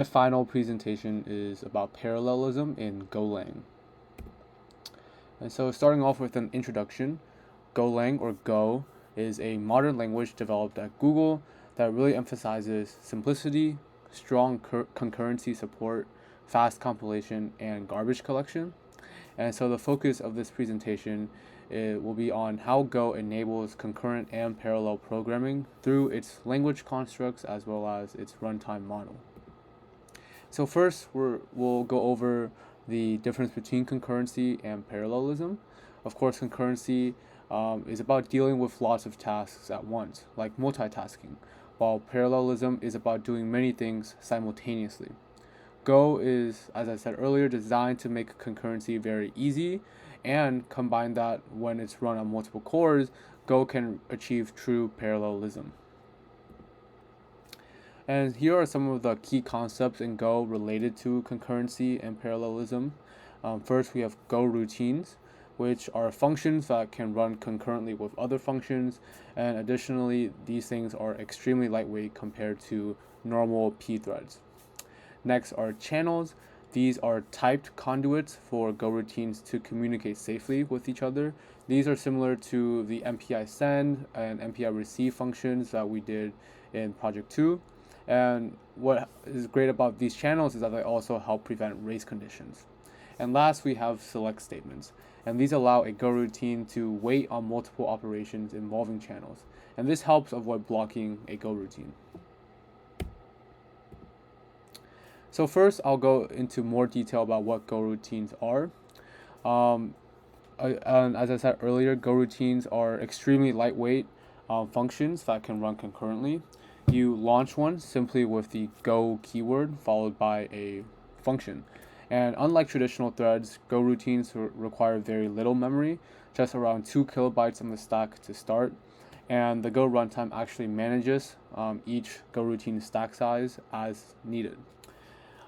My final presentation is about parallelism in Golang. And so starting off with an introduction, Golang or Go is a modern language developed at Google that really emphasizes simplicity, strong concurrency support, fast compilation, and garbage collection. And so the focus of this presentation will be on how Go enables concurrent and parallel programming through its language constructs as well as its runtime model. So first, we'll go over the difference between concurrency and parallelism. Of course, concurrency is about dealing with lots of tasks at once, like multitasking, while parallelism is about doing many things simultaneously. Go is, as I said earlier, designed to make concurrency very easy, and combine that when it's run on multiple cores, Go can achieve true parallelism. And here are some of the key concepts in Go related to concurrency and parallelism. First, we have Go routines, which are functions that can run concurrently with other functions. And additionally, these things are extremely lightweight compared to normal P threads. Next are channels. These are typed conduits for Go routines to communicate safely with each other. These are similar to the MPI send and MPI receive functions that we did in Project 2. And what is great about these channels is that they also help prevent race conditions. And last, we have select statements. And these allow a Go routine to wait on multiple operations involving channels. And this helps avoid blocking a Go routine. So first, I'll go into more detail about what Go routines are. And as I said earlier, Go routines are extremely lightweight functions that can run concurrently. You launch one simply with the Go keyword followed by a function. And unlike traditional threads, Go routines require very little memory, just around 2 kilobytes on the stack to start. And the Go runtime actually manages each Go routine stack size as needed.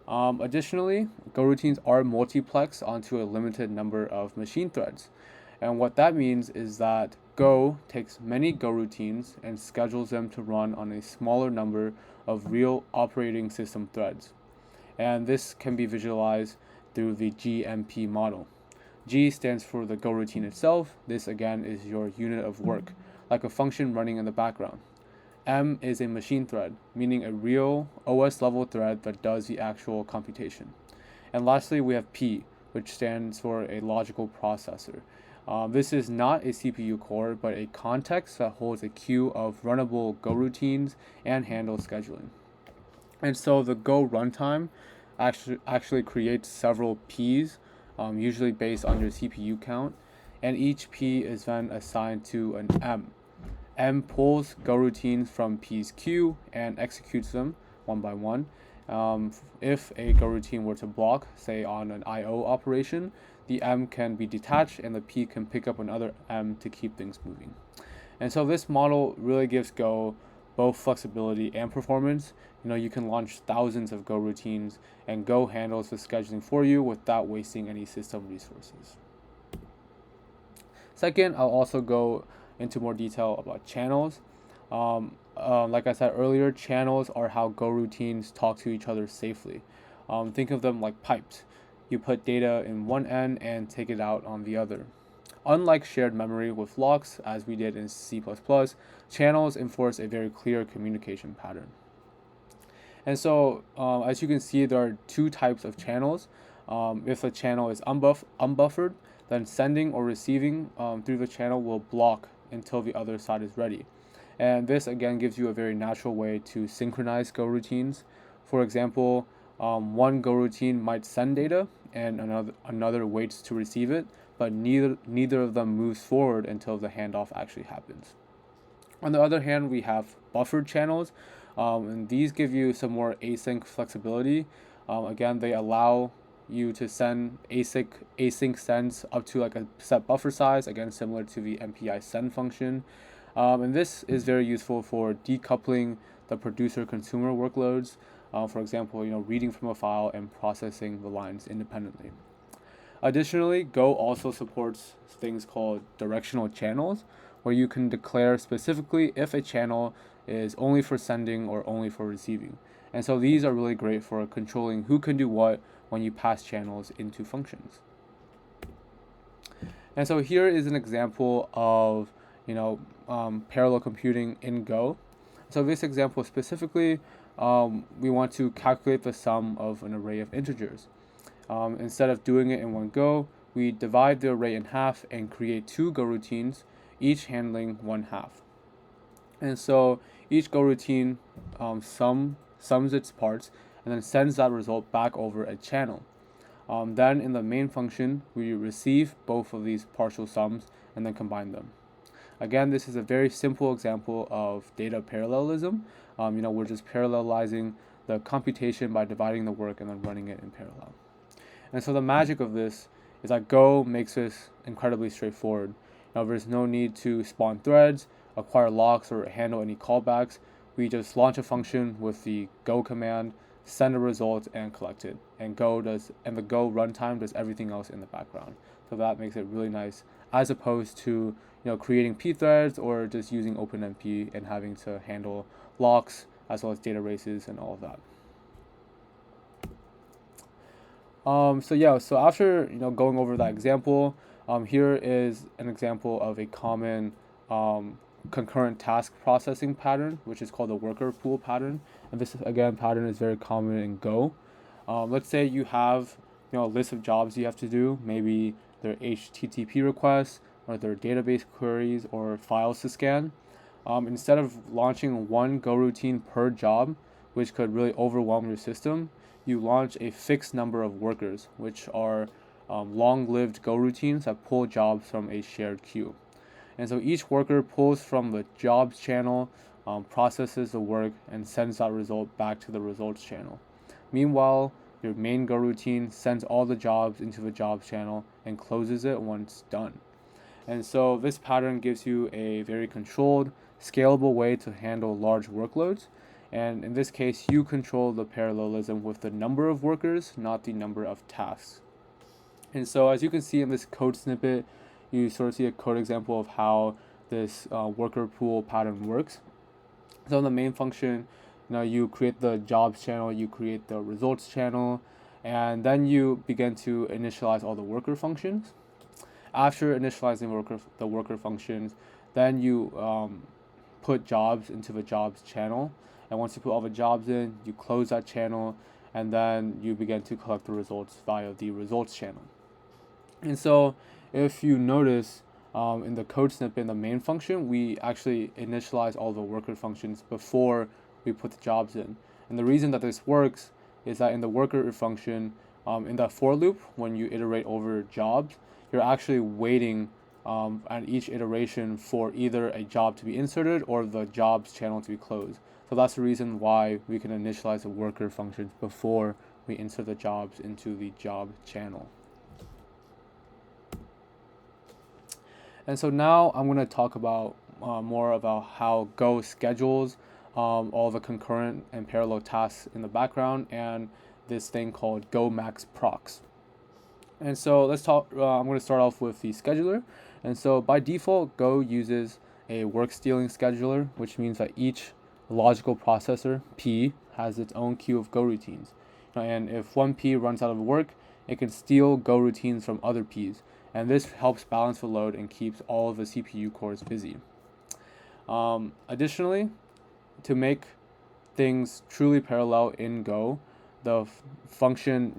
Additionally, Go routines are multiplexed onto a limited number of machine threads. And what that means is that Go takes many Go routines and schedules them to run on a smaller number of real operating system threads. And this can be visualized through the GMP model. G stands for the Go routine itself. This again is your unit of work, like a function running in the background. M is a machine thread, meaning a real OS level thread that does the actual computation. And lastly, we have P, which stands for a logical processor. This is not a CPU core, but a context that holds a queue of runnable Go routines and handles scheduling. And so the Go runtime actually creates several Ps, usually based on your CPU count, and each P is then assigned to an M. M pulls Go routines from P's queue and executes them one by one. If a Go routine were to block, say on an I/O operation, the M can be detached and the P can pick up another M to keep things moving. And so this model really gives Go both flexibility and performance. You can launch thousands of Go routines, and Go handles the scheduling for you without wasting any system resources. Second, I'll also go into more detail about channels. Like I said earlier, channels are how Go routines talk to each other safely. Think of them like pipes. You put data in one end and take it out on the other. Unlike shared memory with locks, as we did in C++, channels enforce a very clear communication pattern. And so, as you can see, there are two types of channels. If a channel is unbuffered, then sending or receiving through the channel will block until the other side is ready. And this again gives you a very natural way to synchronize Go routines. For example, one Go routine might send data and another waits to receive it, but neither of them moves forward until the handoff actually happens. On the other hand, we have buffered channels, and these give you some more async flexibility. Again, they allow you to send async sends up to like a set buffer size, again similar to the MPI send function. And this is very useful for decoupling the producer-consumer workloads. For example, reading from a file and processing the lines independently. Additionally, Go also supports things called directional channels, where you can declare specifically if a channel is only for sending or only for receiving. And so these are really great for controlling who can do what when you pass channels into functions. And so here is an example of parallel computing in Go. So this example specifically, we want to calculate the sum of an array of integers. Instead of doing it in one go, we divide the array in half and create two Go routines, each handling one half. And so each Go routine sums its parts and then sends that result back over a channel. Then in the main function, we receive both of these partial sums and then combine them. Again, this is a very simple example of data parallelism. We're just parallelizing the computation by dividing the work and then running it in parallel. And so the magic of this is that Go makes this incredibly straightforward. Now, there's no need to spawn threads, acquire locks, or handle any callbacks. We just launch a function with the Go command, send a result, and collect it. And the Go runtime does everything else in the background. So that makes it really nice, as opposed to creating p-threads or just using OpenMP and having to handle locks as well as data races and all of that. So after going over that example, here is an example of a common concurrent task processing pattern, which is called the worker pool pattern. And this again pattern is very common in Go. Let's say you have a list of jobs you have to do. Maybe they're HTTP requests, or their database queries, or files to scan. Instead of launching one Go routine per job, which could really overwhelm your system, you launch a fixed number of workers, which are long-lived Go routines that pull jobs from a shared queue. And so each worker pulls from the jobs channel, processes the work, and sends that result back to the results channel. Meanwhile, your main Go routine sends all the jobs into the jobs channel and closes it once done. And so this pattern gives you a very controlled, scalable way to handle large workloads. And in this case, you control the parallelism with the number of workers, not the number of tasks. And so as you can see in this code snippet, you sort of see a code example of how this worker pool pattern works. So in the main function, you create the jobs channel, you create the results channel, and then you begin to initialize all the worker functions. After initializing the worker functions, then you put jobs into the jobs channel. And once you put all the jobs in, you close that channel, and then you begin to collect the results via the results channel. And so if you notice in the code snippet in the main function, we actually initialize all the worker functions before we put the jobs in. And the reason that this works is that in the worker function, in the for loop, when you iterate over jobs, you're actually waiting at each iteration for either a job to be inserted or the jobs channel to be closed. So that's the reason why we can initialize the worker functions before we insert the jobs into the job channel. And so now I'm going to talk about more about how Go schedules all the concurrent and parallel tasks in the background and this thing called Go max procs. And so let's talk. I'm going to start off with the scheduler. And so by default, Go uses a work stealing scheduler, which means that each logical processor, P, has its own queue of Go routines. And if one P runs out of work, it can steal Go routines from other Ps. And this helps balance the load and keeps all of the CPU cores busy. Additionally, to make things truly parallel in Go, the function,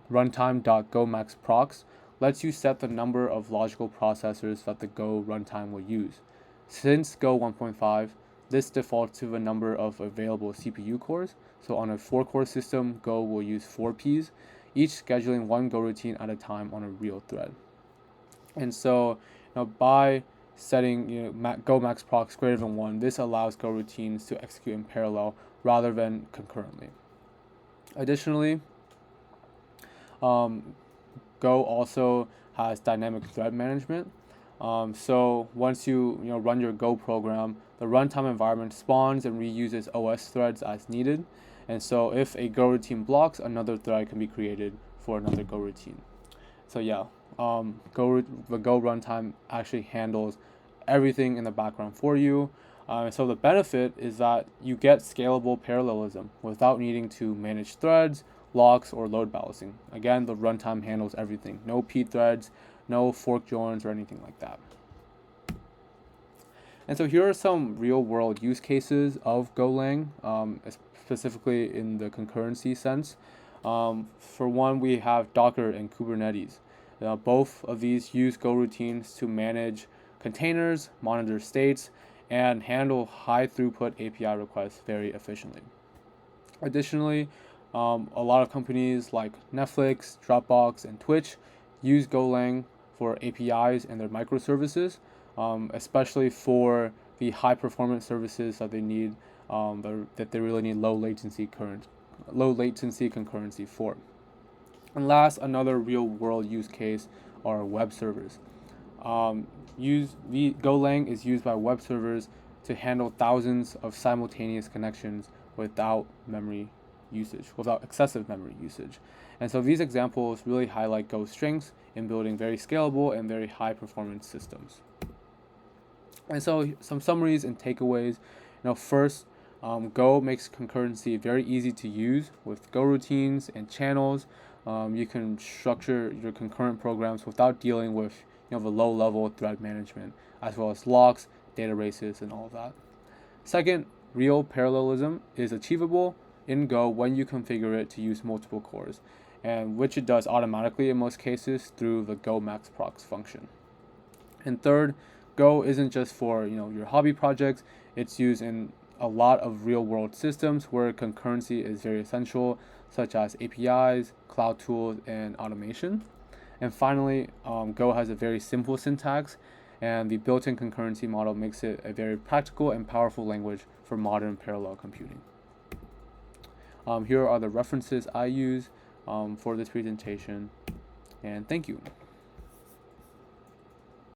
runtime.gomaxprocs lets you set the number of logical processors that the Go runtime will use. Since Go 1.5, this defaults to the number of available CPU cores. So on a 4-core system, Go will use 4 Ps, each scheduling one Go routine at a time on a real thread. And so, by setting Go max procs greater than 1, this allows Go routines to execute in parallel rather than concurrently. Additionally, Go also has dynamic thread management. So once you run your Go program, the runtime environment spawns and reuses OS threads as needed. And so if a Go routine blocks, another thread can be created for another Go routine. So the Go runtime actually handles everything in the background for you. So the benefit is that you get scalable parallelism without needing to manage threads, locks, or load balancing. Again, the runtime handles everything. No P threads, no fork joins, or anything like that. And so here are some real-world use cases of Golang, specifically in the concurrency sense. For one, we have Docker and Kubernetes. Both of these use Go routines to manage containers, monitor states, and handle high throughput API requests very efficiently. Additionally, a lot of companies like Netflix, Dropbox, and Twitch use Golang for APIs and their microservices, especially for the high performance services that they need, that they really need low latency concurrency for. And last, another real world use case are web servers. Golang is used by web servers to handle thousands of simultaneous connections without excessive memory usage. And so these examples really highlight Go's strengths in building very scalable and very high performance systems. And so some summaries and takeaways. First, Go makes concurrency very easy to use with Go routines and channels. You can structure your concurrent programs without dealing with the low-level thread management, as well as locks, databases, and all of that. Second, real parallelism is achievable in Go when you configure it to use multiple cores, and which it does automatically in most cases through the Go max procs function. And third, Go isn't just for your hobby projects. It's used in a lot of real-world systems where concurrency is very essential, such as APIs, cloud tools, and automation. And finally, Go has a very simple syntax, and the built-in concurrency model makes it a very practical and powerful language for modern parallel computing. Here are the references I use for this presentation, and thank you.